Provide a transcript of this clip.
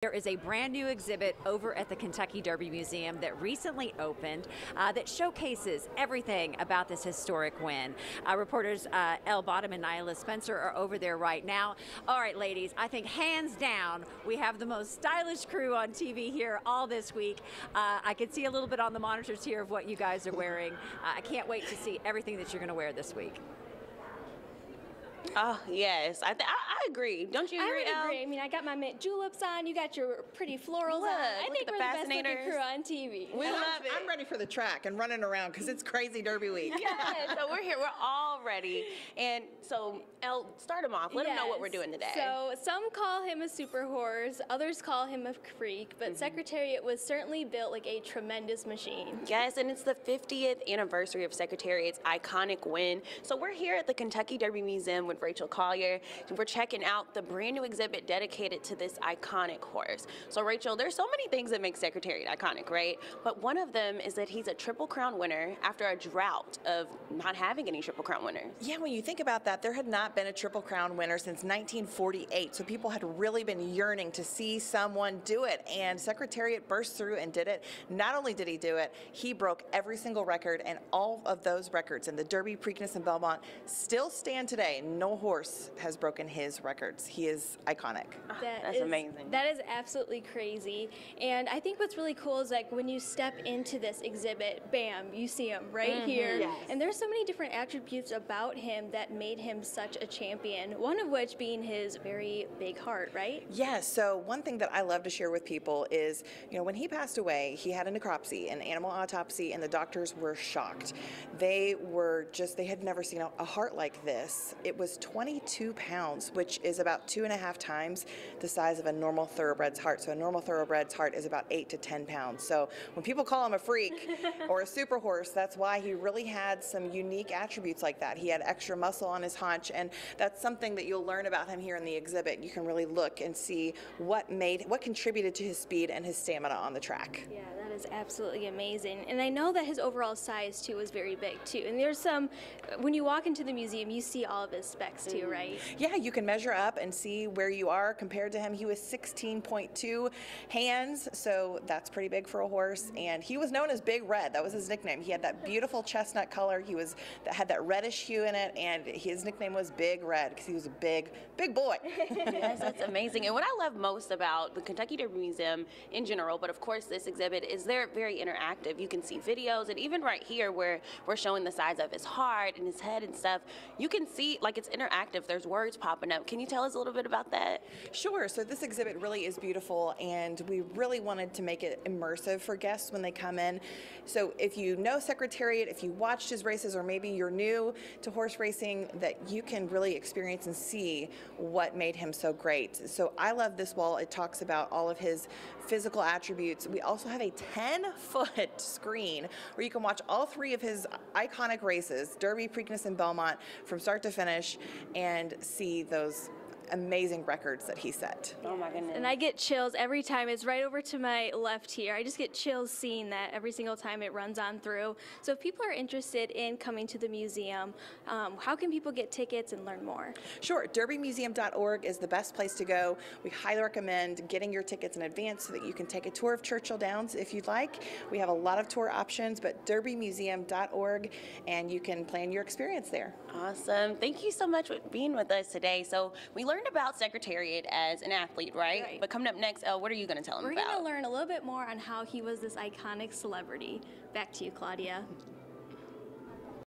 There is a brand new exhibit over at the Kentucky Derby Museum that recently opened that showcases everything about this historic win. Reporters Elle Bottom and Nyla Spencer are over there right now. All right, ladies, I think hands down we have the most stylish crew on TV here all this week. I can see a little bit on the monitors here of what you guys are wearing. I can't wait to see everything that you're going to wear this week. Oh, yes. I agree. Don't you agree, I would Elle? agree. I mean, I got my mint juleps on. You got your pretty florals on. I Look think at the we're the best looking fascinators. crew on TV. We love it. I'm ready for the track and running around because it's crazy Derby week. Yes, so we're here. We're all ready. And so, Elle, start them off. Let them know what we're doing today. So some call him a super horse. Others call him a freak. But Secretariat was certainly built like a tremendous machine. Yes, and it's the 50th anniversary of Secretariat's iconic win. So we're here at the Kentucky Derby Museum with Rachel Collier. We're checking out the brand new exhibit dedicated to this iconic horse. So Rachel, there's so many things that make Secretariat iconic, right? But one of them is that he's a Triple Crown winner after a drought of not having any Triple Crown winners. Yeah, when you think about that, there had not been a Triple Crown winner since 1948, so people had really been yearning to see someone do it, and Secretariat burst through and did it. Not only did he do it, he broke every single record, and all of those records in the Derby, Preakness, and Belmont still stand today. No horse has broken his records. He is iconic. That's amazing. That is absolutely crazy. And I think what's really cool is like when you step into this exhibit, bam, you see him right here. Yes. And there's so many different attributes about him that made him such a champion, one of which being his very big heart, right? Yeah, so one thing that I love to share with people is, when he passed away, he had a necropsy, an animal autopsy, and the doctors were shocked. They had never seen a heart like this. It was 22 pounds, which is about 2.5 times the size of a normal thoroughbred's heart. So a normal thoroughbred's heart is about 8 to 10 pounds. So when people call him a freak or a super horse, that's why he really had some unique attributes like that. He had extra muscle on his haunch, and that's something that you'll learn about him here in the exhibit. You can really look and see what contributed to his speed and his stamina on the track. Yeah, that is absolutely amazing. And I know that his overall size too was very big too. And there's when you walk into the museum, you see all of his specs too, right? Yeah, you can measure up and see where you are compared to him. He was 16.2 hands, so that's pretty big for a horse. And he was known as Big Red. That was his nickname. He had that beautiful chestnut color. That had that reddish hue in it, and his nickname was Big Red because he was a big boy. Yes, that's amazing. And what I love most about the Kentucky Derby Museum in general, but of course this exhibit, is they're very interactive. You can see videos, and even right here where we're showing the size of his heart and his head and stuff, you can see like it's interactive. There's words popping up. Can you tell us a little bit about that? Sure. So this exhibit really is beautiful, and we really wanted to make it immersive for guests when they come in. So if you know Secretariat, if you watched his races, or maybe you're new to horse racing, that you can really experience and see what made him so great. So I love this wall. It talks about all of his physical attributes. We also have a 10-foot screen where you can watch all 3 of his iconic races, Derby, Preakness, and Belmont, from start to finish, and see those amazing records that he set. Oh my goodness. And I get chills every time. It's right over to my left here. I just get chills seeing that every single time it runs on through. So if people are interested in coming to the museum, how can people get tickets and learn more? Sure. DerbyMuseum.org is the best place to go. We highly recommend getting your tickets in advance so that you can take a tour of Churchill Downs if you'd like. We have a lot of tour options, but DerbyMuseum.org, and you can plan your experience there. Awesome. Thank you so much for being with us today. So we learned about Secretariat as an athlete, right? But coming up next, Elle, what are you going to tell them about? We're going to learn a little bit more on how he was this iconic celebrity. Back to you, Claudia.